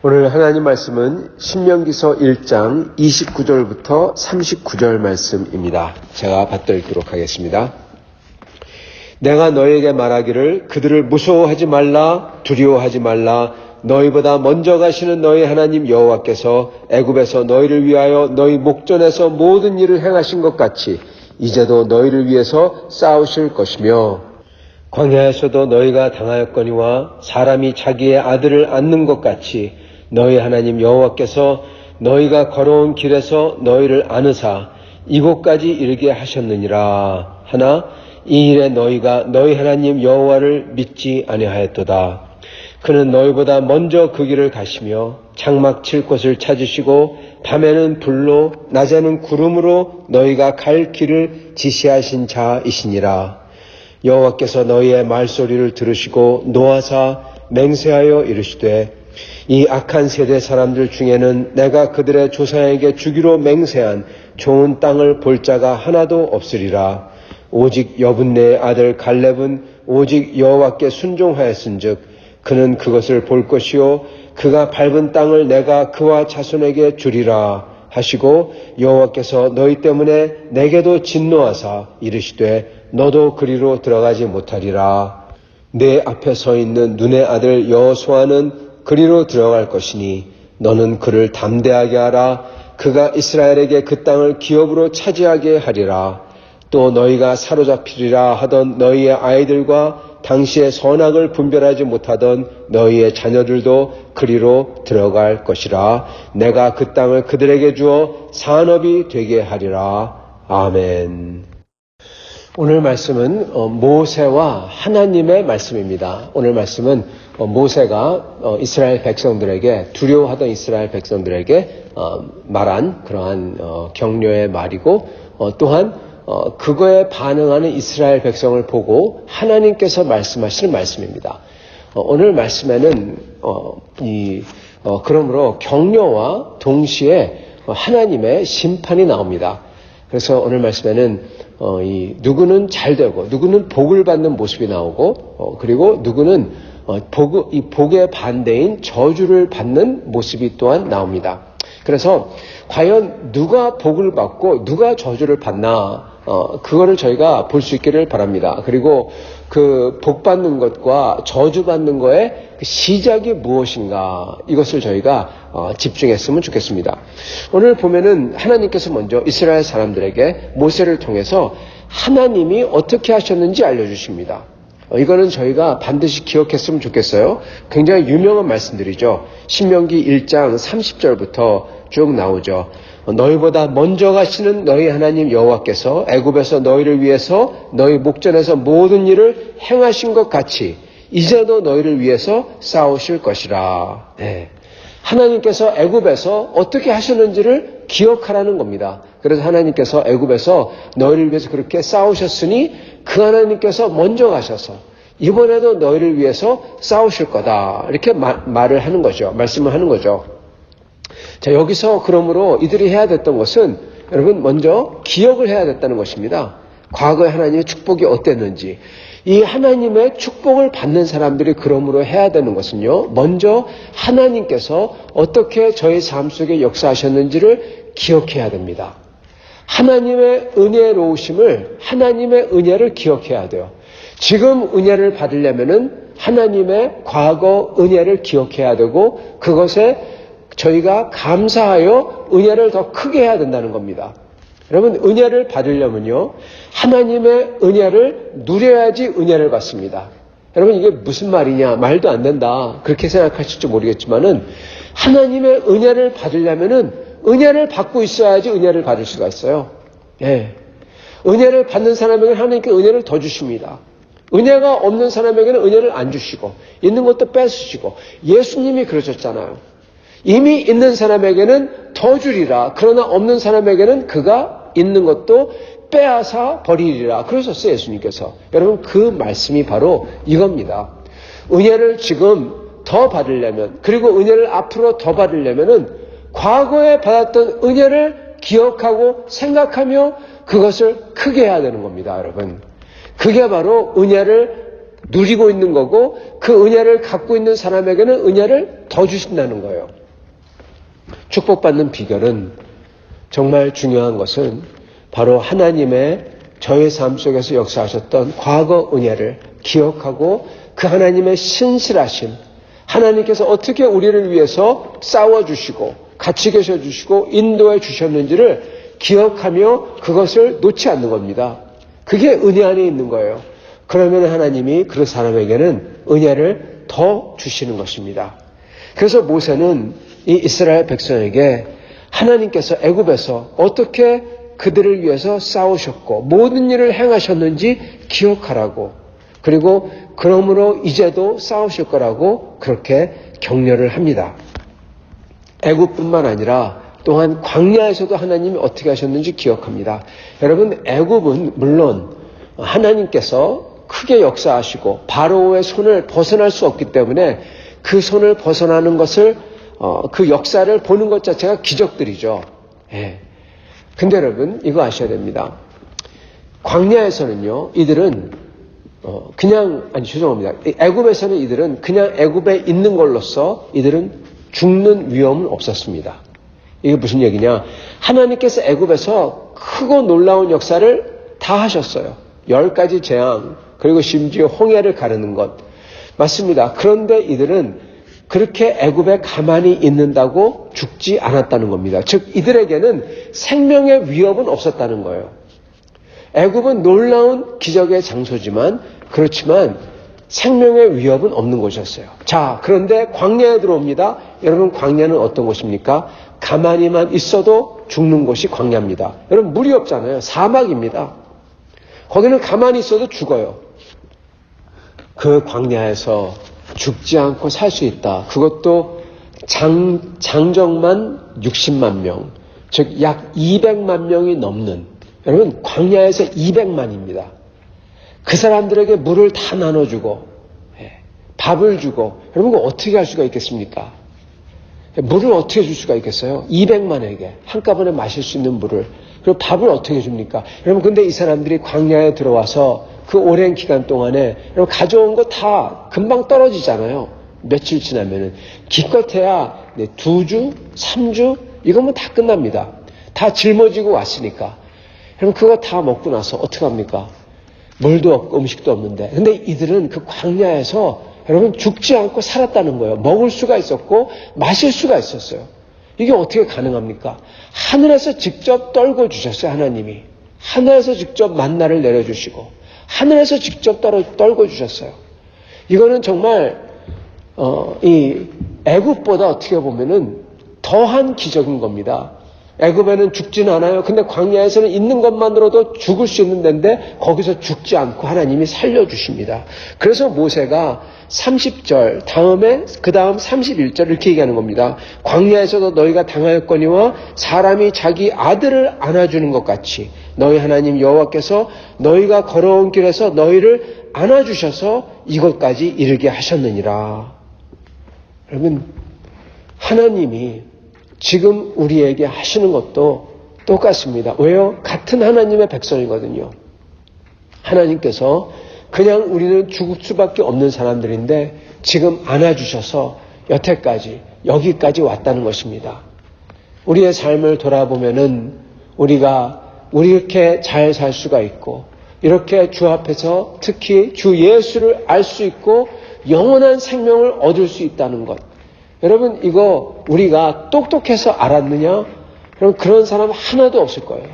오늘 하나님 말씀은 신명기서 1장 29절부터 39절 말씀입니다. 제가 받들도록 하겠습니다. 내가 너에게 말하기를 그들을 무서워하지 말라, 두려워하지 말라. 너희보다 먼저 가시는 너희 하나님 여호와께서 애굽에서 너희를 위하여 너희 목전에서 모든 일을 행하신 것 같이 이제도 너희를 위해서 싸우실 것이며, 광야에서도 너희가 당하였거니와 사람이 자기의 아들을 안는 것 같이 너희 하나님 여호와께서 너희가 걸어온 길에서 너희를 안으사 이곳까지 이르게 하셨느니라. 하나 이 일에 너희가 너희 하나님 여호와를 믿지 아니하였도다. 그는 너희보다 먼저 그 길을 가시며 장막 칠 곳을 찾으시고 밤에는 불로 낮에는 구름으로 너희가 갈 길을 지시하신 자이시니라. 여호와께서 너희의 말소리를 들으시고 노하사 맹세하여 이르시되 이 악한 세대 사람들 중에는 내가 그들의 조상에게 주기로 맹세한 좋은 땅을 볼 자가 하나도 없으리라. 오직 여분네의 아들 갈렙은 오직 여호와께 순종하였은즉 그는 그것을 볼 것이요 그가 밟은 땅을 내가 그와 자손에게 주리라 하시고, 여호와께서 너희 때문에 내게도 진노하사 이르시되 너도 그리로 들어가지 못하리라. 내 앞에 서 있는 눈의 아들 여호수아는 그리로 들어갈 것이니 너는 그를 담대하게 하라. 그가 이스라엘에게 그 땅을 기업으로 차지하게 하리라. 또 너희가 사로잡히리라 하던 너희의 아이들과 당시의 선악을 분별하지 못하던 너희의 자녀들도 그리로 들어갈 것이라. 내가 그 땅을 그들에게 주어 산업이 되게 하리라. 아멘. 오늘 말씀은 모세와 하나님의 말씀입니다. 오늘 말씀은 모세가 이스라엘 백성들에게, 두려워하던 이스라엘 백성들에게 말한 그러한 격려의 말이고, 또한 그거에 반응하는 이스라엘 백성을 보고 하나님께서 말씀하시는 말씀입니다. 오늘 말씀에는 그러므로 격려와 동시에 하나님의 심판이 나옵니다. 그래서 오늘 말씀에는 누구는 잘 되고 누구는 복을 받는 모습이 나오고, 그리고 누구는 이 복의 반대인 저주를 받는 모습이 또한 나옵니다. 그래서 과연 누가 복을 받고 누가 저주를 받나 그거를 저희가 볼 수 있기를 바랍니다. 그리고 그 복 받는 것과 저주 받는 거의 그 시작이 무엇인가 이것을 저희가 집중했으면 좋겠습니다. 오늘 보면은 하나님께서 먼저 이스라엘 사람들에게 모세를 통해서 하나님이 어떻게 하셨는지 알려주십니다. 이거는 저희가 반드시 기억했으면 좋겠어요. 굉장히 유명한 말씀들이죠. 신명기 1장 30절부터 쭉 나오죠. 너희보다 먼저 가시는 너희 하나님 여호와께서 애굽에서 너희를 위해서 너희 목전에서 모든 일을 행하신 것 같이 이제도 너희를 위해서 싸우실 것이라. 네. 하나님께서 애굽에서 어떻게 하셨는지를 기억하라는 겁니다. 그래서 하나님께서 애굽에서 너희를 위해서 그렇게 싸우셨으니 그 하나님께서 먼저 가셔서 이번에도 너희를 위해서 싸우실 거다. 이렇게 말을 하는 거죠. 말씀을 하는 거죠. 자, 여기서 그러므로 이들이 해야 됐던 것은 여러분 먼저 기억을 해야 됐다는 것입니다. 과거에 하나님의 축복이 어땠는지. 이 하나님의 축복을 받는 사람들이 그러므로 해야 되는 것은요. 먼저 하나님께서 어떻게 저희 삶 속에 역사하셨는지를 기억해야 됩니다. 하나님의 은혜로우심을, 하나님의 은혜를 기억해야 돼요. 지금 은혜를 받으려면은 하나님의 과거 은혜를 기억해야 되고 그것에 저희가 감사하여 은혜를 더 크게 해야 된다는 겁니다. 여러분 은혜를 받으려면요. 하나님의 은혜를 누려야지 은혜를 받습니다. 여러분 이게 무슨 말이냐 말도 안 된다 그렇게 생각하실지 모르겠지만은 하나님의 은혜를 받으려면은 은혜를 받고 있어야지 은혜를 받을 수가 있어요. 예. 은혜를 받는 사람에게는 하나님께 은혜를 더 주십니다. 은혜가 없는 사람에게는 은혜를 안 주시고 있는 것도 뺏으시고 예수님이 그러셨잖아요. 이미 있는 사람에게는 더 주리라. 그러나 없는 사람에게는 그가 있는 것도 빼앗아 버리리라. 그러셨어요, 예수님께서. 여러분, 그 말씀이 바로 이겁니다. 은혜를 지금 더 받으려면, 그리고 은혜를 앞으로 더 받으려면은 과거에 받았던 은혜를 기억하고 생각하며 그것을 크게 해야 되는 겁니다, 여러분. 그게 바로 은혜를 누리고 있는 거고 그 은혜를 갖고 있는 사람에게는 은혜를 더 주신다는 거예요. 축복받는 비결은 정말 중요한 것은 바로 하나님의 저의 삶 속에서 역사하셨던 과거 은혜를 기억하고 그 하나님의 신실하심, 하나님께서 어떻게 우리를 위해서 싸워주시고 같이 계셔주시고 인도해 주셨는지를 기억하며 그것을 놓지 않는 겁니다. 그게 은혜 안에 있는 거예요. 그러면 하나님이 그 사람에게는 은혜를 더 주시는 것입니다. 그래서 모세는 이 이스라엘 백성에게 하나님께서 애굽에서 어떻게 그들을 위해서 싸우셨고 모든 일을 행하셨는지 기억하라고 그리고 그러므로 이제도 싸우실 거라고 그렇게 격려를 합니다. 애굽뿐만 아니라 또한 광야에서도 하나님이 어떻게 하셨는지 기억합니다. 여러분 애굽은 물론 하나님께서 크게 역사하시고 바로의 손을 벗어날 수 없기 때문에 그 손을 벗어나는 것을 그 역사를 보는 것 자체가 기적들이죠. 예. 근데 여러분 이거 아셔야 됩니다. 광야에서는요 이들은 죄송합니다. 애굽에서는 이들은 그냥 애굽에 있는 걸로써 이들은 죽는 위험은 없었습니다. 이게 무슨 얘기냐? 하나님께서 애굽에서 크고 놀라운 역사를 다 하셨어요. 10가지 재앙 그리고 심지어 홍해를 가르는 것 맞습니다. 그런데 이들은 그렇게 애굽에 가만히 있는다고 죽지 않았다는 겁니다. 즉 이들에게는 생명의 위협은 없었다는 거예요. 애굽은 놀라운 기적의 장소지만 그렇지만 생명의 위협은 없는 곳이었어요. 자, 그런데 광야에 들어옵니다. 여러분 광야는 어떤 곳입니까? 가만히만 있어도 죽는 곳이 광야입니다. 여러분 물이 없잖아요. 사막입니다. 거기는 가만히 있어도 죽어요. 그 광야에서 죽지 않고 살 수 있다. 그것도 장정만 60만 명, 즉 약 200만 명이 넘는 여러분 광야에서 200만입니다. 그 사람들에게 물을 다 나눠주고 밥을 주고 여러분 그거 어떻게 할 수가 있겠습니까? 물을 어떻게 줄 수가 있겠어요? 200만에게 한꺼번에 마실 수 있는 물을 그리고 밥을 어떻게 줍니까? 여러분 근데 이 사람들이 광야에 들어와서 그 오랜 기간 동안에 여러분 가져온 거 다 금방 떨어지잖아요. 며칠 지나면은 기껏해야 2주, 3주 이거면 다 끝납니다. 다 짊어지고 왔으니까. 그럼 그거 다 먹고 나서 어떡합니까? 물도 없고 음식도 없는데. 근데 이들은 그 광야에서 여러분 죽지 않고 살았다는 거예요. 먹을 수가 있었고 마실 수가 있었어요. 이게 어떻게 가능합니까? 하늘에서 직접 떨궈 주셨어요. 하나님이. 하늘에서 직접 만나를 내려주시고 하늘에서 직접 떨궈 주셨어요. 이거는 정말 이 애굽보다 어떻게 보면은 더한 기적인 겁니다. 애굽에는 죽지는 않아요. 근데 광야에서는 있는 것만으로도 죽을 수 있는 데인데 거기서 죽지 않고 하나님이 살려주십니다. 그래서 모세가 30절 다음에 그 다음 31절 이렇게 얘기하는 겁니다. 광야에서도 너희가 당하였거니와 사람이 자기 아들을 안아주는 것 같이 너희 하나님 여호와께서 너희가 걸어온 길에서 너희를 안아주셔서 이것까지 이르게 하셨느니라. 여러분 하나님이 지금 우리에게 하시는 것도 똑같습니다. 왜요? 같은 하나님의 백성이거든요. 하나님께서 그냥 우리는 죽을 수밖에 없는 사람들인데 지금 안아주셔서 여태까지 여기까지 왔다는 것입니다. 우리의 삶을 돌아보면은 우리가 이렇게 잘 살 수가 있고 이렇게 주 앞에서 특히 주 예수를 알 수 있고 영원한 생명을 얻을 수 있다는 것. 여러분 이거 우리가 똑똑해서 알았느냐? 그럼 그런 사람 하나도 없을 거예요.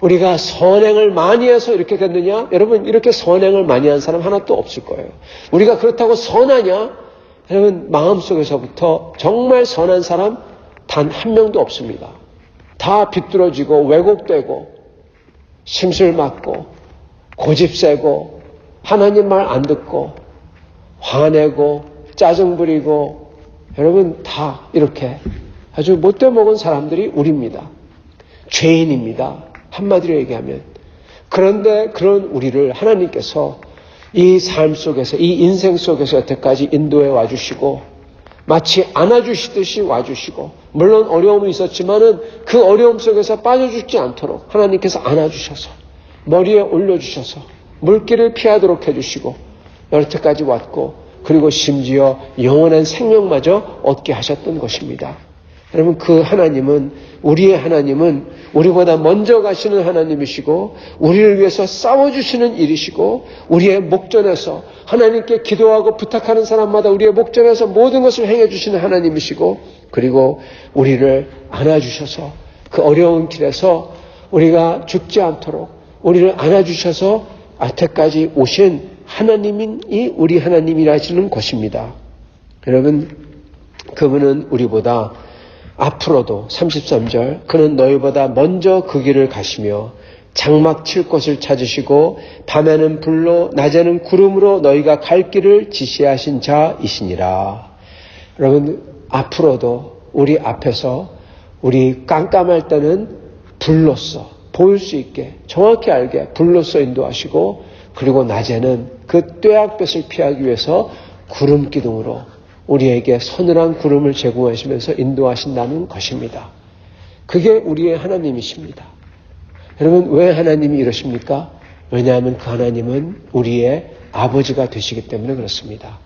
우리가 선행을 많이 해서 이렇게 됐느냐? 여러분 이렇게 선행을 많이 한 사람 하나도 없을 거예요. 우리가 그렇다고 선하냐? 여러분 마음속에서부터 정말 선한 사람 단 한 명도 없습니다. 다 비뚤어지고 왜곡되고 심술 맞고 고집세고 하나님 말 안 듣고 화내고 짜증 부리고 여러분 다 이렇게 아주 못돼 먹은 사람들이 우리입니다. 죄인입니다. 한마디로 얘기하면. 그런데 그런 우리를 하나님께서 이 삶 속에서 이 인생 속에서 여태까지 인도해 와주시고 마치 안아주시듯이 와주시고 물론 어려움이 있었지만은 그 어려움 속에서 빠져죽지 않도록 하나님께서 안아주셔서 머리에 올려주셔서 물길을 피하도록 해주시고 여태까지 왔고 그리고 심지어 영원한 생명마저 얻게 하셨던 것입니다. 여러분 그 하나님은 우리의 하나님은 우리보다 먼저 가시는 하나님이시고 우리를 위해서 싸워주시는 일이시고 우리의 목전에서 하나님께 기도하고 부탁하는 사람마다 우리의 목전에서 모든 것을 행해주시는 하나님이시고 그리고 우리를 안아주셔서 그 어려운 길에서 우리가 죽지 않도록 우리를 안아주셔서 여태까지 오신 하나님이 우리 하나님이라시는 것입니다. 여러분 그분은 우리보다 앞으로도 33절 그는 너희보다 먼저 그 길을 가시며 장막 칠 곳을 찾으시고 밤에는 불로 낮에는 구름으로 너희가 갈 길을 지시하신 자이시니라. 여러분 앞으로도 우리 앞에서 우리 깜깜할 때는 불로써 보일 수 있게 정확히 알게 불로써 인도하시고 그리고 낮에는 그 떼약볕을 피하기 위해서 구름 기둥으로 우리에게 서늘한 구름을 제공하시면서 인도하신다는 것입니다. 그게 우리의 하나님이십니다. 여러분 왜 하나님이 이러십니까? 왜냐하면 그 하나님은 우리의 아버지가 되시기 때문에 그렇습니다.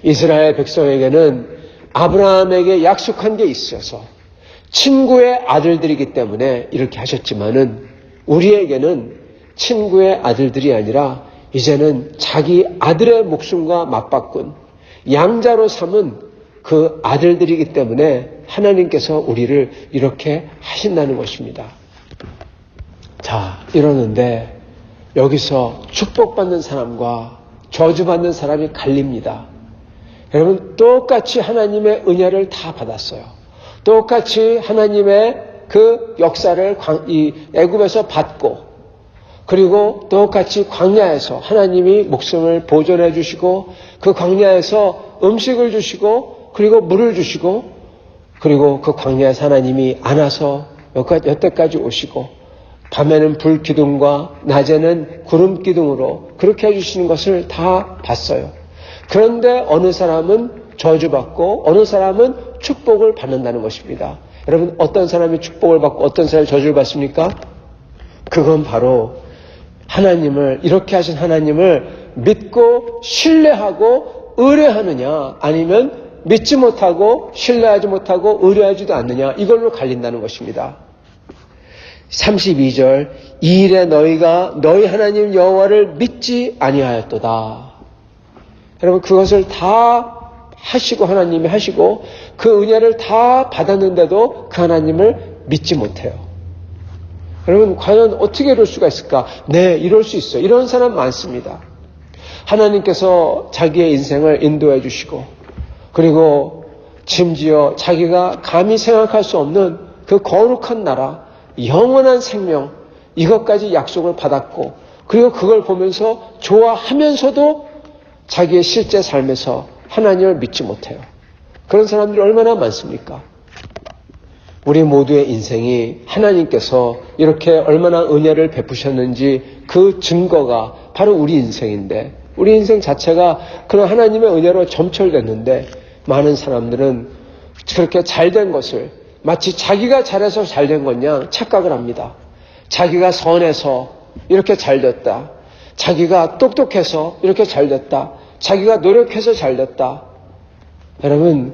이스라엘 백성에게는 아브라함에게 약속한 게 있어서 친구의 아들들이기 때문에 이렇게 하셨지만은 우리에게는 친구의 아들들이 아니라 이제는 자기 아들의 목숨과 맞바꾼 양자로 삼은 그 아들들이기 때문에 하나님께서 우리를 이렇게 하신다는 것입니다. 자, 이러는데 여기서 축복받는 사람과 저주받는 사람이 갈립니다. 여러분 똑같이 하나님의 은혜를 다 받았어요. 똑같이 하나님의 그 역사를 이 애굽에서 받고 그리고 똑같이 광야에서 하나님이 목숨을 보존해 주시고 그 광야에서 음식을 주시고 그리고 물을 주시고 그리고 그 광야에서 하나님이 안아서 여태까지 오시고 밤에는 불 기둥과 낮에는 구름 기둥으로 그렇게 해주시는 것을 다 봤어요. 그런데 어느 사람은 저주받고 어느 사람은 축복을 받는다는 것입니다. 여러분 어떤 사람이 축복을 받고 어떤 사람이 저주를 받습니까? 그건 바로 하나님을 이렇게 하신 하나님을 믿고 신뢰하고 의뢰하느냐 아니면 믿지 못하고 신뢰하지 못하고 의뢰하지도 않느냐, 이걸로 갈린다는 것입니다. 32절, 이 일에 너희가 너희 하나님 여호와를 믿지 아니하였도다. 여러분, 그것을 다 하시고 하나님이 하시고 그 은혜를 다 받았는데도 그 하나님을 믿지 못해요. 여러분, 과연 어떻게 이럴 수가 있을까? 네, 이럴 수 있어요. 이런 사람 많습니다. 하나님께서 자기의 인생을 인도해 주시고, 그리고 심지어 자기가 감히 생각할 수 없는 그 거룩한 나라, 영원한 생명, 이것까지 약속을 받았고, 그리고 그걸 보면서 좋아하면서도 자기의 실제 삶에서 하나님을 믿지 못해요. 그런 사람들이 얼마나 많습니까? 우리 모두의 인생이 하나님께서 이렇게 얼마나 은혜를 베푸셨는지 그 증거가 바로 우리 인생인데, 우리 인생 자체가 그런 하나님의 은혜로 점철됐는데, 많은 사람들은 그렇게 잘된 것을 마치 자기가 잘해서 잘된 것냥 착각을 합니다. 자기가 선해서 이렇게 잘됐다. 자기가 똑똑해서 이렇게 잘됐다. 자기가 노력해서 잘됐다. 여러분,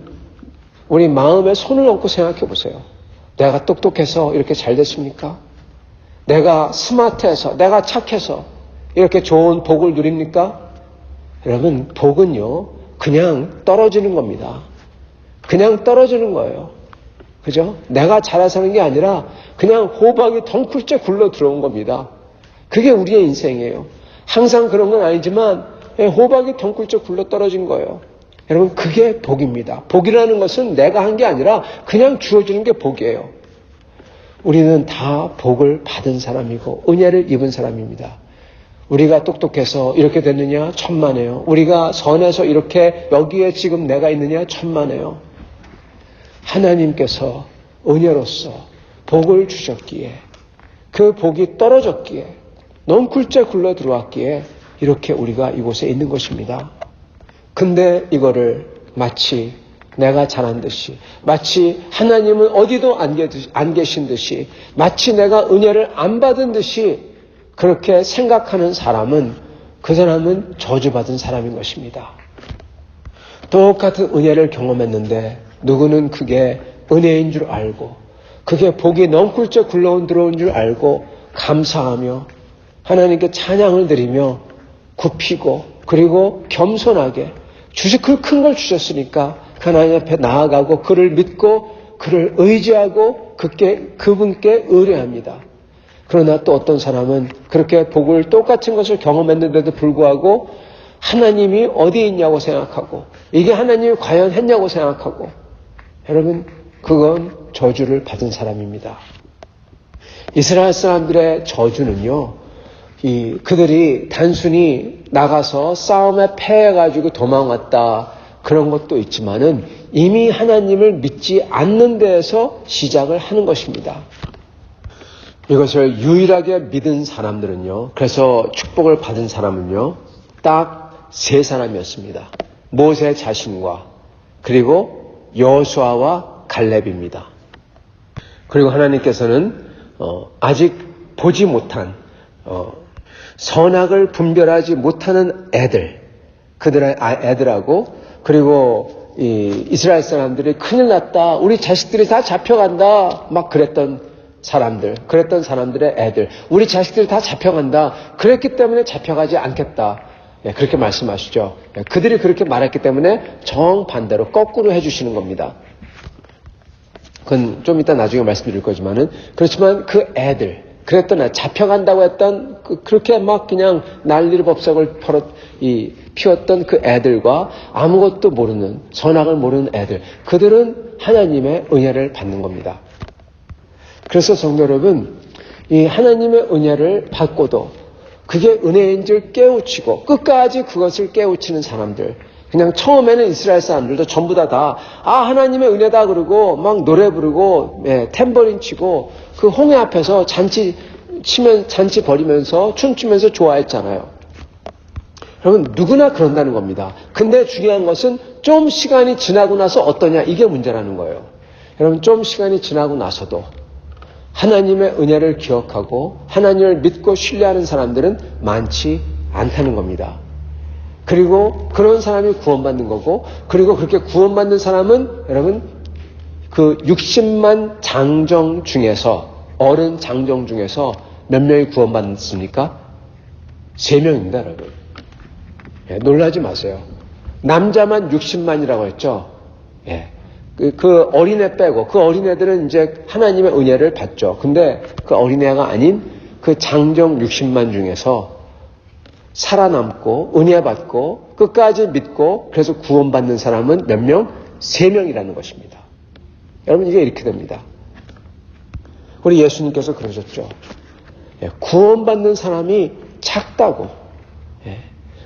우리 마음에 손을 얹고 생각해 보세요. 내가 똑똑해서 이렇게 잘됐습니까? 내가 스마트해서, 내가 착해서 이렇게 좋은 복을 누립니까? 여러분, 복은요, 그냥 떨어지는 겁니다. 그냥 떨어지는 거예요. 그죠? 내가 잘해서 하는 게 아니라 그냥 호박이 덩굴째 굴러 들어온 겁니다. 그게 우리의 인생이에요. 항상 그런 건 아니지만 호박이 덩굴째 굴러 떨어진 거예요. 여러분, 그게 복입니다. 복이라는 것은 내가 한 게 아니라 그냥 주어지는 게 복이에요. 우리는 다 복을 받은 사람이고 은혜를 입은 사람입니다. 우리가 똑똑해서 이렇게 됐느냐? 천만에요. 우리가 선해서 이렇게 여기에 지금 내가 있느냐? 천만에요. 하나님께서 은혜로서 복을 주셨기에, 그 복이 떨어졌기에, 넝굴째 굴러 들어왔기에 이렇게 우리가 이곳에 있는 것입니다. 근데 이거를 마치 내가 잘한 듯이, 마치 하나님은 어디도 안 계신 듯이, 마치 내가 은혜를 안 받은 듯이 그렇게 생각하는 사람은, 그 사람은 저주받은 사람인 것입니다. 똑같은 은혜를 경험했는데 누구는 그게 은혜인 줄 알고, 그게 복이 넝굴째 들어온 줄 알고 감사하며 하나님께 찬양을 드리며 굽히고, 그리고 겸손하게 그 큰 걸 주셨으니까 하나님 앞에 나아가고 그를 믿고 그를 의지하고 그분께 의뢰합니다. 그러나 또 어떤 사람은 그렇게 복을 똑같은 것을 경험했는데도 불구하고 하나님이 어디에 있냐고 생각하고, 이게 하나님이 과연 했냐고 생각하고, 여러분, 그건 저주를 받은 사람입니다. 이스라엘 사람들의 저주는요, 그들이 단순히 나가서 싸움에 패해가지고 도망왔다, 그런 것도 있지만은 이미 하나님을 믿지 않는 데에서 시작을 하는 것입니다. 이것을 유일하게 믿은 사람들은요, 그래서 축복을 받은 사람은요, 딱 세 사람이었습니다. 모세 자신과, 그리고 여호수아와 갈렙입니다. 그리고 하나님께서는 아직 보지 못한, 선악을 분별하지 못하는 애들하고, 그리고 이스라엘 사람들이 큰일 났다, 우리 자식들이 다 잡혀간다, 막 그랬던 사람들의 애들, 우리 자식들이 다 잡혀간다, 그랬기 때문에 잡혀가지 않겠다, 그렇게 말씀하시죠. 그들이 그렇게 말했기 때문에 정반대로 거꾸로 해주시는 겁니다. 그건 좀 이따 나중에 말씀드릴 거지만은, 그렇지만 그 애들, 그랬던 잡혀간다고 했던 그렇게 막 그냥 난리를 법석을 피웠던 그 애들과 아무것도 모르는, 선악을 모르는 애들, 그들은 하나님의 은혜를 받는 겁니다. 그래서 성도 여러분, 이 하나님의 은혜를 받고도 그게 은혜인 줄 깨우치고 끝까지 그것을 깨우치는 사람들, 그냥 처음에는 이스라엘 사람들도 전부 다 하나님의 은혜다 그러고 막 노래 부르고 탬버린 치고 그 홍해 앞에서 잔치 벌이면서 춤추면서 좋아했잖아요. 여러분, 누구나 그런다는 겁니다. 근데 중요한 것은 좀 시간이 지나고 나서 어떠냐, 이게 문제라는 거예요. 여러분, 좀 시간이 지나고 나서도 하나님의 은혜를 기억하고 하나님을 믿고 신뢰하는 사람들은 많지 않다는 겁니다. 그리고 그런 사람이 구원받는 거고, 그리고 그렇게 구원받는 사람은 여러분 그 60만 장정 중에서, 어른 장정 중에서 몇 명이 구원받습니까? 3명입니다, 여러분. 예, 놀라지 마세요. 남자만 60만이라고 했죠. 예. 그 어린애 빼고, 그 어린애들은 이제 하나님의 은혜를 받죠. 근데 그 어린애가 아닌 그 장정 60만 중에서 살아남고 은혜 받고 끝까지 믿고 그래서 구원받는 사람은 몇 명? 3명이라는 것입니다. 여러분, 이게 이렇게 됩니다. 우리 예수님께서 그러셨죠. 예, 구원받는 사람이 작다고. 예,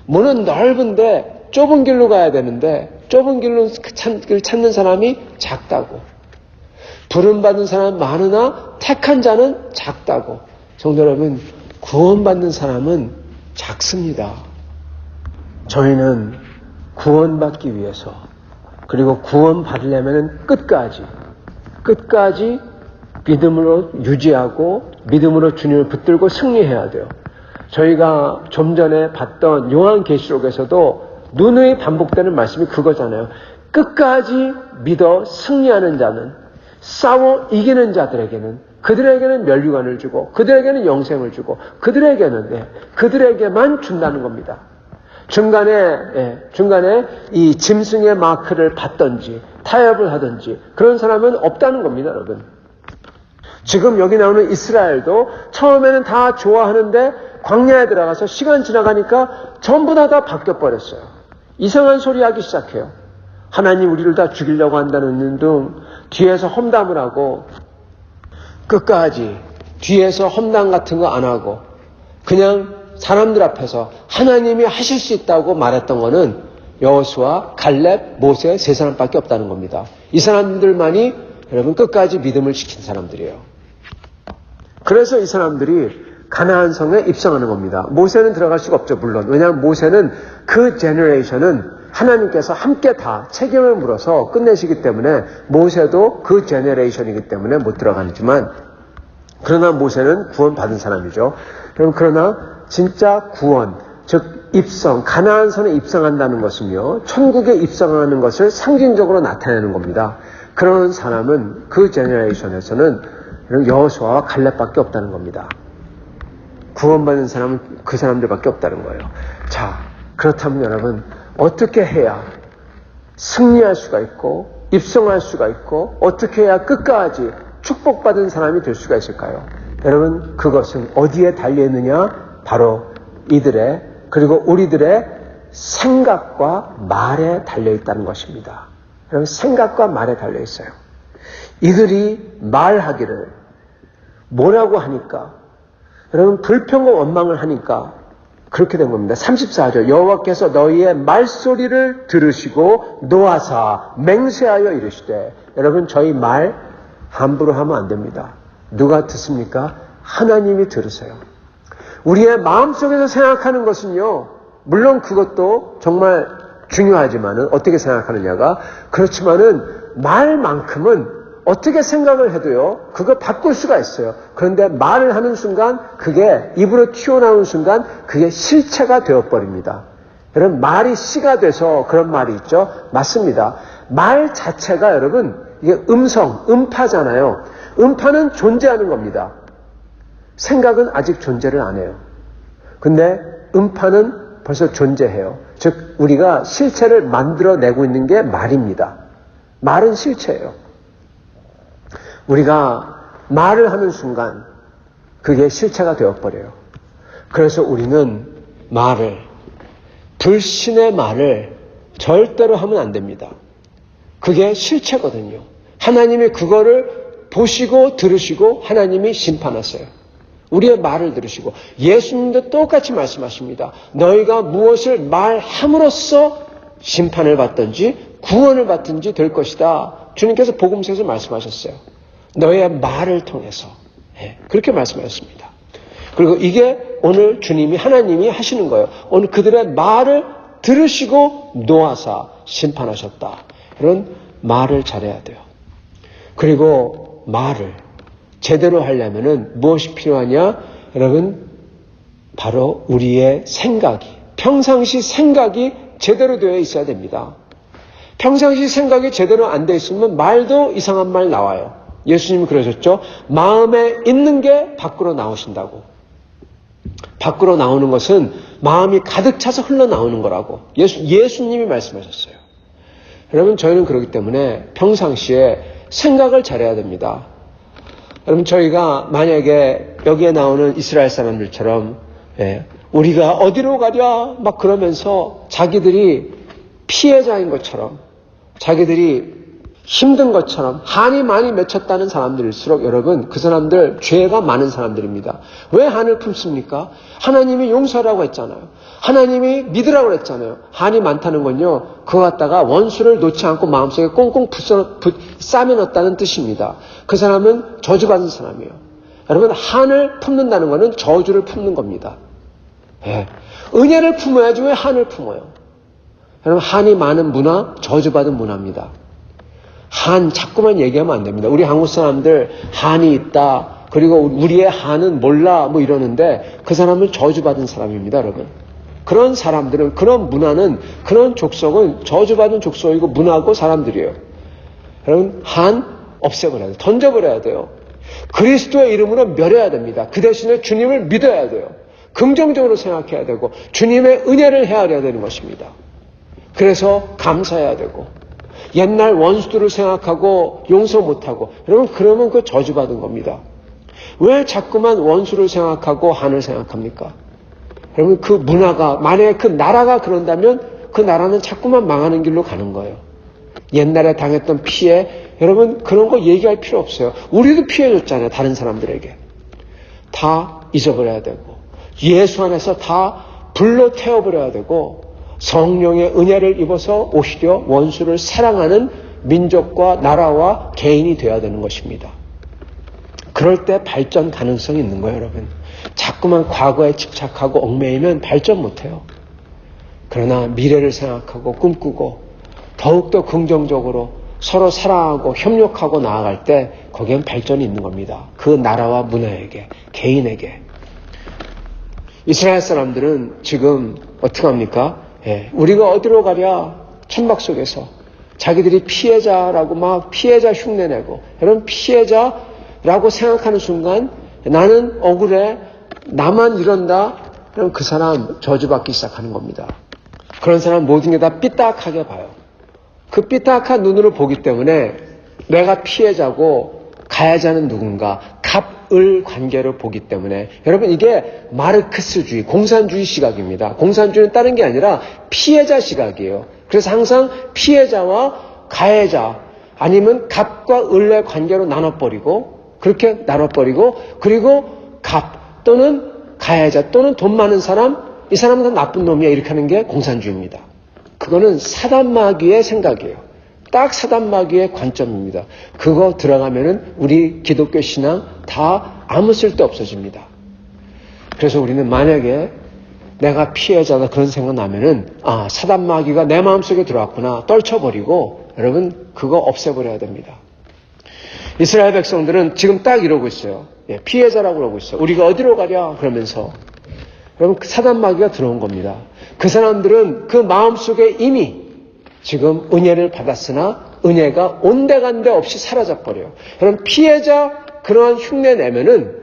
문은 넓은데 좁은 길로 가야 되는데 좁은 길로 찾는 사람이 작다고. 부름받은 사람은 많으나 택한 자는 작다고. 성도 여러분, 구원받는 사람은 작습니다. 저희는 구원받기 위해서, 그리고 구원받으려면 끝까지 믿음으로 유지하고 믿음으로 주님을 붙들고 승리해야 돼요. 저희가 좀 전에 봤던 요한계시록에서도 누누이 반복되는 말씀이 그거잖아요. 끝까지 믿어 승리하는 자는, 싸워 이기는 자들에게는, 그들에게는 면류관을 주고 그들에게는 영생을 주고 그들에게만 준다는 겁니다. 중간에 이 짐승의 마크를 받든지 타협을 하든지 그런 사람은 없다는 겁니다, 여러분. 지금 여기 나오는 이스라엘도 처음에는 다 좋아하는데 광야에 들어가서 시간 지나가니까 전부 다 바뀌어버렸어요. 이상한 소리 하기 시작해요. 하나님 우리를 다 죽이려고 한다는 등 뒤에서 험담을 하고, 끝까지 뒤에서 험담 같은 거 안 하고 그냥 사람들 앞에서 하나님이 하실 수 있다고 말했던 거는 여호수아, 갈렙, 모세 3사람밖에 없다는 겁니다. 이 사람들만이 여러분 끝까지 믿음을 지킨 사람들이에요. 그래서 이 사람들이 가나안 성에 입성하는 겁니다. 모세는 들어갈 수가 없죠, 물론. 왜냐하면 모세는 그 제너레이션은 하나님께서 함께 다 책임을 물어서 끝내시기 때문에 모세도 그 제너레이션이기 때문에 못 들어가지만, 그러나 모세는 구원받은 사람이죠. 그러나 진짜 구원, 즉 입성, 가나안 성에 입성한다는 것은요, 천국에 입성하는 것을 상징적으로 나타내는 겁니다. 그런 사람은 그 제너레이션에서는 여호수아와 갈렙밖에 없다는 겁니다. 구원받는 사람은 그 사람들밖에 없다는 거예요. 자, 그렇다면 여러분, 어떻게 해야 승리할 수가 있고 입성할 수가 있고 어떻게 해야 끝까지 축복받은 사람이 될 수가 있을까요? 여러분, 그것은 어디에 달려있느냐? 바로 이들의, 그리고 우리들의 생각과 말에 달려있다는 것입니다. 여러분, 생각과 말에 달려있어요. 이들이 말하기를 뭐라고 하니까, 여러분, 불평과 원망을 하니까 그렇게 된 겁니다. 34절, 여호와께서 너희의 말소리를 들으시고 노하사 맹세하여 이르시되. 여러분, 저희 말 함부로 하면 안 됩니다. 누가 듣습니까? 하나님이 들으세요. 우리의 마음속에서 생각하는 것은요, 물론 그것도 정말 중요하지만은 어떻게 생각하느냐가, 그렇지만은 말만큼은 어떻게 생각을 해도요, 그거 바꿀 수가 있어요. 그런데 말을 하는 순간, 그게 입으로 튀어나오는 순간 그게 실체가 되어버립니다. 여러분, 말이 씨가 돼서 그런 말이 있죠. 맞습니다. 말 자체가 여러분, 이게 음성, 음파잖아요. 음파는 존재하는 겁니다. 생각은 아직 존재를 안 해요. 근데 음파는 벌써 존재해요. 즉 우리가 실체를 만들어내고 있는 게 말입니다. 말은 실체예요. 우리가 말을 하는 순간 그게 실체가 되어버려요. 그래서 우리는 말을, 불신의 말을 절대로 하면 안 됩니다. 그게 실체거든요. 하나님이 그거를 보시고 들으시고 하나님이 심판하세요. 우리의 말을 들으시고, 예수님도 똑같이 말씀하십니다. 너희가 무엇을 말함으로써 심판을 받든지 구원을 받든지 될 것이다. 주님께서 복음서에서 말씀하셨어요. 너희의 말을 통해서. 그렇게 말씀하셨습니다. 그리고 이게 오늘 주님이, 하나님이 하시는 거예요. 오늘 그들의 말을 들으시고 노하사 심판하셨다. 이런 말을 잘해야 돼요. 그리고 말을 제대로 하려면은 무엇이 필요하냐? 여러분, 바로 우리의 생각이, 평상시 생각이 제대로 되어 있어야 됩니다. 평상시 생각이 제대로 안 되어 있으면 말도 이상한 말 나와요. 예수님이 그러셨죠. 마음에 있는 게 밖으로 나오신다고. 밖으로 나오는 것은 마음이 가득 차서 흘러나오는 거라고 예수님이 말씀하셨어요. 여러분, 저희는 그렇기 때문에 평상시에 생각을 잘해야 됩니다. 여러분, 저희가 만약에 여기에 나오는 이스라엘 사람들처럼 우리가 어디로 가랴 막 그러면서 자기들이 피해자인 것처럼, 자기들이 힘든 것처럼 한이 많이 맺혔다는 사람들일수록 여러분, 그 사람들 죄가 많은 사람들입니다. 왜 한을 품습니까? 하나님이 용서라고 했잖아요. 하나님이 믿으라고 했잖아요. 한이 많다는 건요, 그거 갖다가 원수를 놓지 않고 마음속에 꽁꽁 싸매 넣었다는 뜻입니다. 그 사람은 저주받은 사람이에요. 여러분, 한을 품는다는 것은 저주를 품는 겁니다. 은혜를 품어야지 왜 한을 품어요? 여러분, 한이 많은 문화, 저주받은 문화입니다. 한 자꾸만 얘기하면 안 됩니다. 우리 한국 사람들 한이 있다. 그리고 우리의 한은 몰라 뭐 이러는데 그 사람은 저주받은 사람입니다, 여러분. 그런 사람들은, 그런 문화는, 그런 족속은 저주받은 족속이고 문화고 사람들이에요. 여러분, 한 없애버려야 돼요. 던져버려야 돼요. 그리스도의 이름으로 멸해야 됩니다. 그 대신에 주님을 믿어야 돼요. 긍정적으로 생각해야 되고 주님의 은혜를 헤아려야 되는 것입니다. 그래서 감사해야 되고 옛날 원수들을 생각하고 용서 못하고, 여러분, 그러면 그 저주받은 겁니다. 왜 자꾸만 원수를 생각하고 한을 생각합니까? 여러분, 그 문화가, 만약에 그 나라가 그런다면 그 나라는 자꾸만 망하는 길로 가는 거예요. 옛날에 당했던 피해, 여러분, 그런 거 얘기할 필요 없어요. 우리도 피해 줬잖아요, 다른 사람들에게. 다 잊어버려야 되고 예수 안에서 다 불로 태워버려야 되고 성령의 은혜를 입어서 오히려 원수를 사랑하는 민족과 나라와 개인이 되어야 되는 것입니다. 그럴 때 발전 가능성이 있는 거예요, 여러분. 자꾸만 과거에 집착하고 얽매이면 발전 못해요. 그러나 미래를 생각하고 꿈꾸고 더욱더 긍정적으로 서로 사랑하고 협력하고 나아갈 때 거기엔 발전이 있는 겁니다. 그 나라와 문화에게, 개인에게. 이스라엘 사람들은 지금 어떻게 합니까? 우리가 어디로 가랴? 천막 속에서 자기들이 피해자라고 막 피해자 흉내내고, 여러분, 피해자라고 생각하는 순간 나는 억울해, 나만 이런다, 그럼 그 사람 저주받기 시작하는 겁니다. 그런 사람 모든 게 다 삐딱하게 봐요. 그 삐딱한 눈으로 보기 때문에 내가 피해자고 가해자는 누군가, 갑을 관계로 보기 때문에, 여러분, 이게 마르크스주의, 공산주의 시각입니다. 공산주의는 다른 게 아니라 피해자 시각이에요. 그래서 항상 피해자와 가해자 아니면 갑과 을의 관계로 나눠버리고, 그렇게 나눠버리고, 그리고 갑 또는 가해자 또는 돈 많은 사람, 이 사람은 다 나쁜 놈이야, 이렇게 하는 게 공산주의입니다. 그거는 사단마귀의 생각이에요. 딱 사단마귀의 관점입니다. 그거 들어가면은 우리 기독교 신앙 다 아무 쓸데 없어집니다. 그래서 우리는 만약에 내가 피해자다 그런 생각 나면은, 아, 사단마귀가 내 마음속에 들어왔구나, 떨쳐버리고, 여러분, 그거 없애버려야 됩니다. 이스라엘 백성들은 지금 딱 이러고 있어요. 피해자라고 그러고 있어요. 우리가 어디로 가랴? 그러면서. 여러분, 그 사단마귀가 들어온 겁니다. 그 사람들은 그 마음속에 이미 지금 은혜를 받았으나 은혜가 온데간데 없이 사라져버려요. 여러분, 피해자 그러한 흉내 내면은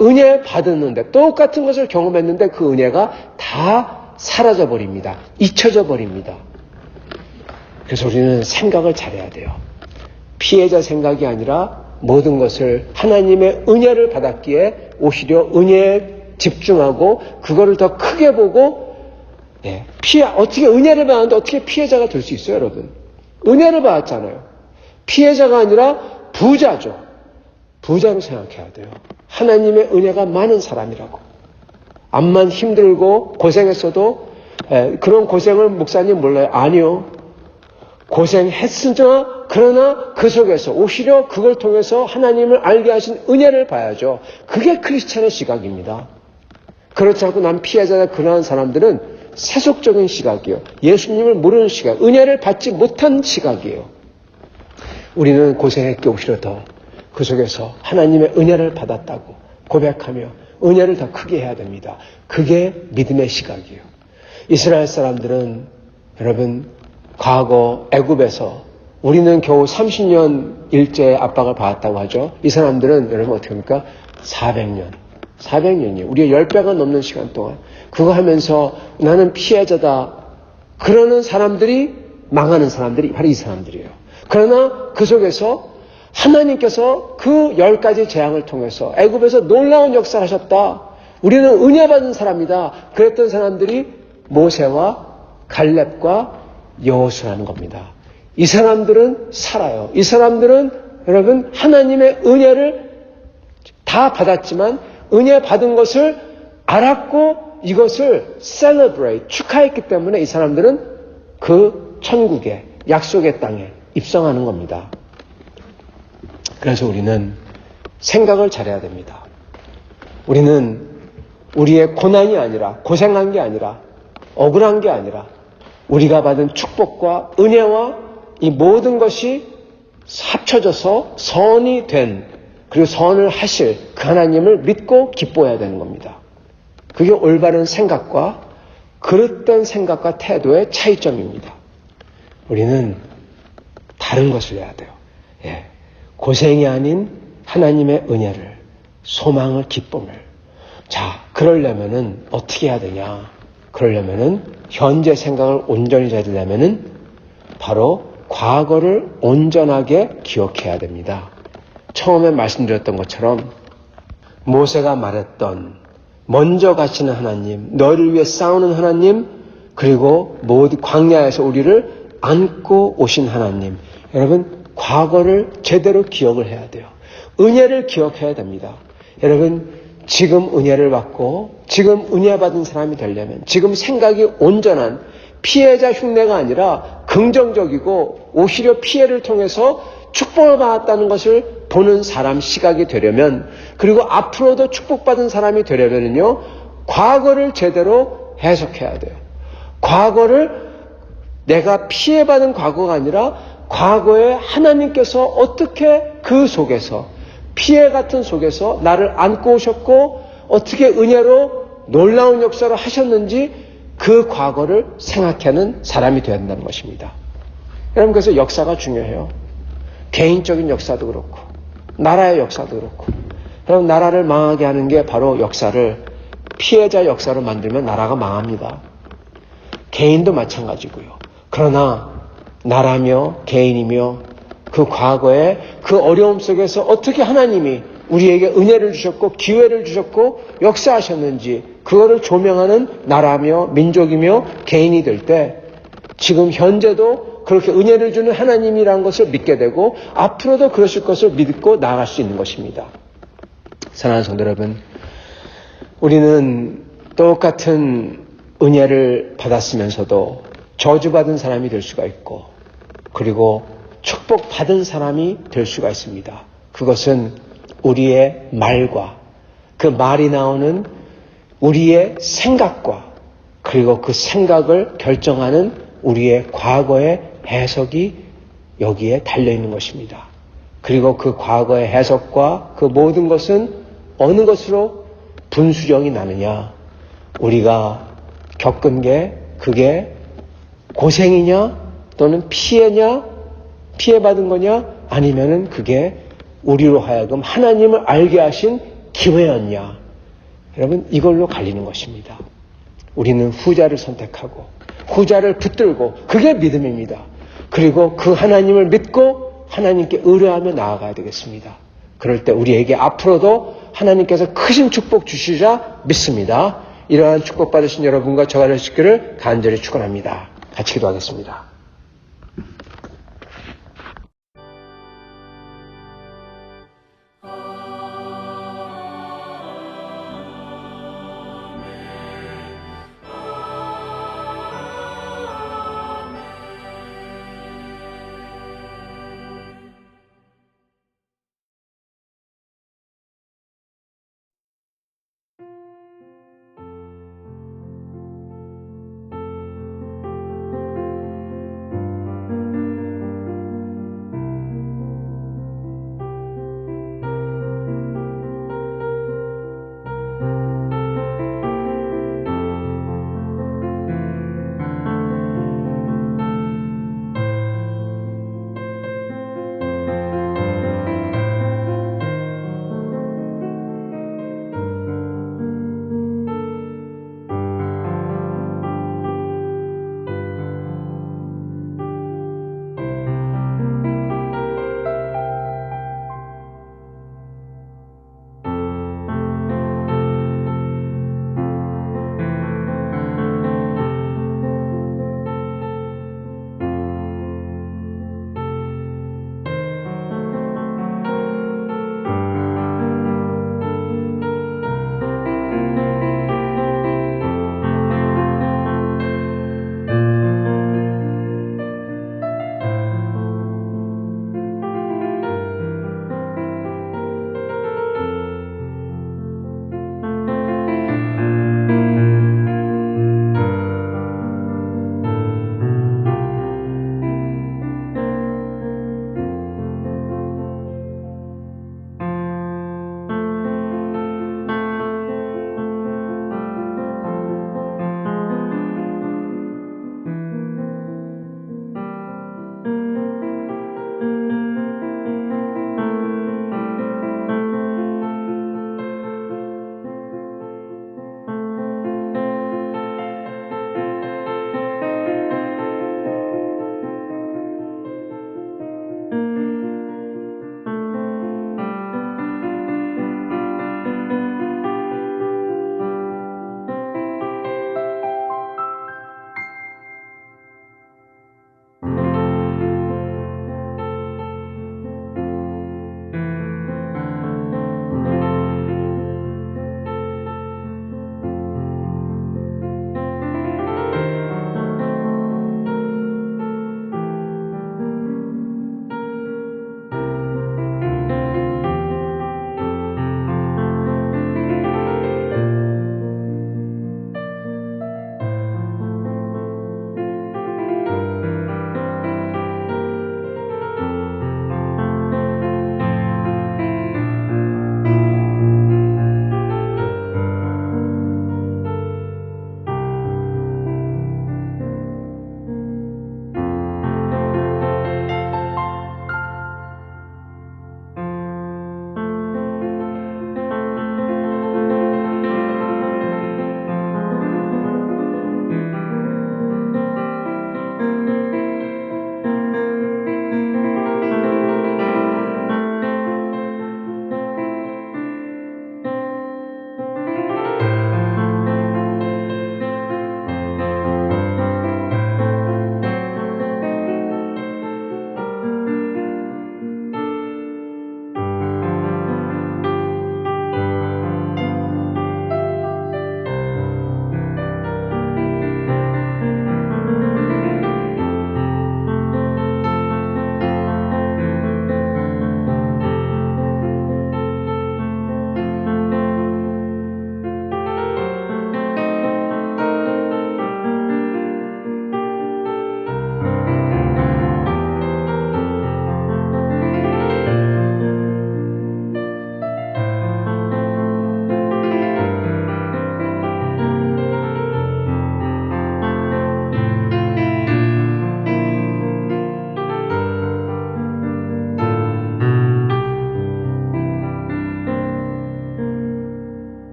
은혜 받았는데, 똑같은 것을 경험했는데 그 은혜가 다 사라져버립니다. 잊혀져 버립니다. 그래서 우리는 생각을 잘해야 돼요. 피해자 생각이 아니라 모든 것을 하나님의 은혜를 받았기에 오히려 은혜에 집중하고 그거를 더 크게 보고, 어떻게 은혜를 받았는데 어떻게 피해자가 될 수 있어요, 여러분? 은혜를 받았잖아요. 피해자가 아니라 부자죠. 부자로 생각해야 돼요. 하나님의 은혜가 많은 사람이라고. 암만 힘들고 고생했어도 그런 고생을 목사님 몰라요? 아니요. 고생했으나 그러나 그 속에서 오히려 그걸 통해서 하나님을 알게 하신 은혜를 봐야죠. 그게 크리스찬의 시각입니다. 그렇지 않고 난 피해자다 그러한 사람들은 세속적인 시각이에요. 예수님을 모르는 시각, 은혜를 받지 못한 시각이에요. 우리는 고생했기에 오히려 더 그 속에서 하나님의 은혜를 받았다고 고백하며 은혜를 더 크게 해야 됩니다. 그게 믿음의 시각이에요. 이스라엘 사람들은 여러분 과거 애굽에서 우리는 겨우 30년 일제의 압박을 받았다고 하죠. 이 사람들은 여러분 어떻게 합니까? 400년이에요. 우리의 10배가 넘는 시간 동안 그거 하면서 나는 피해자다. 그러는 사람들이 망하는 사람들이 바로 이 사람들이에요. 그러나 그 속에서 하나님께서 그 10가지 재앙을 통해서 애굽에서 놀라운 역사를 하셨다. 우리는 은혜 받은 사람이다. 그랬던 사람들이 모세와 갈렙과 여호수아라는 겁니다. 이 사람들은 살아요. 이 사람들은 여러분 하나님의 은혜를 다 받았지만 은혜 받은 것을 알았고 이것을 celebrate, 축하했기 때문에 이 사람들은 그 천국에 약속의 땅에 입성하는 겁니다. 그래서 우리는 생각을 잘해야 됩니다. 우리는 우리의 고난이 아니라 고생한 게 아니라 억울한 게 아니라 우리가 받은 축복과 은혜와 이 모든 것이 합쳐져서 선이 된 그리고 선을 하실 그 하나님을 믿고 기뻐해야 되는 겁니다. 그게 올바른 생각과 그릇된 생각과 태도의 차이점입니다. 우리는 다른 것을 해야 돼요. 고생이 아닌 하나님의 은혜를, 소망을, 기쁨을. 자, 그러려면은 어떻게 해야 되냐? 그러려면은 현재 생각을 온전히 찾으려면은 바로 과거를 온전하게 기억해야 됩니다. 처음에 말씀드렸던 것처럼 모세가 말했던 먼저 가시는 하나님, 너를 위해 싸우는 하나님, 그리고 모든 광야에서 우리를 안고 오신 하나님. 여러분, 과거를 제대로 기억을 해야 돼요. 은혜를 기억해야 됩니다. 여러분, 지금 은혜를 받고 지금 은혜 받은 사람이 되려면 지금 생각이 온전한 피해자 흉내가 아니라 긍정적이고 오히려 피해를 통해서 축복을 받았다는 것을 보는 사람 시각이 되려면 그리고 앞으로도 축복받은 사람이 되려면요 과거를 제대로 해석해야 돼요. 과거를 내가 피해받은 과거가 아니라 과거에 하나님께서 어떻게 그 속에서 피해 같은 속에서 나를 안고 오셨고 어떻게 은혜로 놀라운 역사를 하셨는지 그 과거를 생각하는 사람이 되어야 한다는 것입니다. 여러분 그래서 역사가 중요해요. 개인적인 역사도 그렇고 나라의 역사도 그렇고 여러분 나라를 망하게 하는 게 바로 역사를 피해자 역사로 만들면 나라가 망합니다. 개인도 마찬가지고요. 그러나 나라며 개인이며 그 과거에 그 어려움 속에서 어떻게 하나님이 우리에게 은혜를 주셨고 기회를 주셨고 역사하셨는지 그거를 조명하는 나라며 민족이며 개인이 될 때 지금 현재도 그렇게 은혜를 주는 하나님이라는 것을 믿게 되고 앞으로도 그러실 것을 믿고 나아갈 수 있는 것입니다. 사랑하는 성도 여러분, 우리는 똑같은 은혜를 받았으면서도 저주받은 사람이 될 수가 있고 그리고 축복받은 사람이 될 수가 있습니다. 그것은 우리의 말과 그 말이 나오는 우리의 생각과 그리고 그 생각을 결정하는 우리의 과거의 해석이 여기에 달려있는 것입니다. 그리고 그 과거의 해석과 그 모든 것은 어느 것으로 분수령이 나느냐? 우리가 겪은 게 그게 고생이냐? 또는 피해냐? 피해받은 거냐? 아니면은 그게 우리로 하여금 하나님을 알게 하신 기회였냐? 여러분 이걸로 갈리는 것입니다. 우리는 후자를 선택하고 후자를 붙들고 그게 믿음입니다. 그리고 그 하나님을 믿고 하나님께 의뢰하며 나아가야 되겠습니다. 그럴 때 우리에게 앞으로도 하나님께서 크신 축복 주시리라 믿습니다. 이러한 축복 받으신 여러분과 저가 되시기를 간절히 축원합니다. 같이 기도하겠습니다.